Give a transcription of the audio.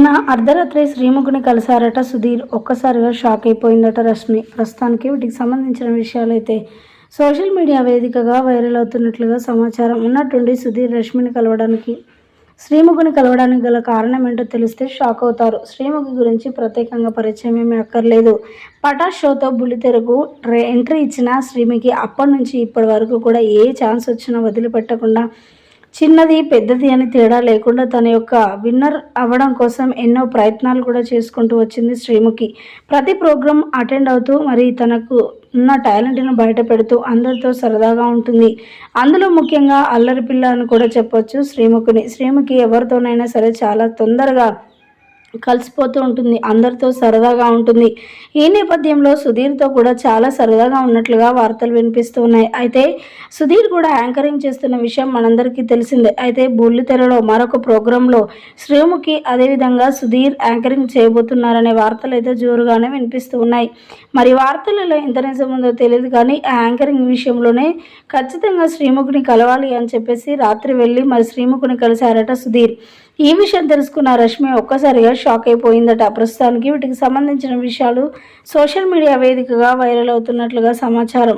మొన్న అర్ధరాత్రి శ్రీముఖిని కలిశారట సుధీర్. ఒక్కసారిగా షాక్ అయిపోయిందట రష్మి. ప్రస్తుతానికి వీటికి సంబంధించిన విషయాలైతే సోషల్ మీడియా వేదికగా వైరల్ అవుతున్నట్లుగా సమాచారం. ఉన్నట్టుండి సుధీర్ శ్రీముఖిని కలవడానికి గల కారణం ఏంటో తెలిస్తే షాక్ అవుతారు. శ్రీముఖి గురించి ప్రత్యేకంగా పరిచయం ఏమీ అక్కర్లేదు. పటాష్ షోతో బుల్లితెరకు ఎంట్రీ ఇచ్చిన శ్రీముఖి అప్పటి నుంచి ఇప్పటి వరకు కూడా ఏ ఛాన్స్ వచ్చినా వదిలిపెట్టకుండా చిన్నది పెద్దది అని తేడా లేకుండా తన యొక్క విన్నర్ అవ్వడం కోసం ఎన్నో ప్రయత్నాలు కూడా చేసుకుంటూ వచ్చింది శ్రీముఖి. ప్రతి ప్రోగ్రాం అటెండ్ అవుతూ మరి తనకు ఉన్న టాలెంట్ను బయట పెడుతూ అందరితో సరదాగా ఉంటుంది. అందులో ముఖ్యంగా అల్లరి పిల్ల అని కూడా చెప్పొచ్చు శ్రీముఖి ఎవరితోనైనా సరే చాలా తొందరగా కలిసిపోతూ ఉంటుంది. అందరితో సరదాగా ఉంటుంది. ఈ నేపథ్యంలో సుధీర్తో కూడా చాలా సరదాగా ఉన్నట్లుగా వార్తలు వినిపిస్తూ ఉన్నాయి. అయితే సుధీర్ కూడా యాంకరింగ్ చేస్తున్న విషయం మనందరికీ తెలిసిందే. అయితే బుల్లితెరలో మరొక ప్రోగ్రాంలో శ్రీముఖి అదేవిధంగా సుధీర్ యాంకరింగ్ చేయబోతున్నారనే వార్తలు అయితే జోరుగానే వినిపిస్తూ ఉన్నాయి. మరి వార్తలలో ఎంత నిజం ఉందో తెలియదు కానీ ఆ యాంకరింగ్ విషయంలోనే ఖచ్చితంగా శ్రీముఖిని కలవాలి అని చెప్పేసి రాత్రి వెళ్ళి మరి శ్రీముఖిని కలిశారట సుధీర్. ఈ విషయం తెలుసుకున్న రష్మి ఒక్కసారిగా షాక్ అయిపోయిందట. ప్రస్తుతానికి వీటికి సంబంధించిన విషయాలు సోషల్ మీడియా వేదికగా వైరల్ అవుతున్నట్లుగా సమాచారం.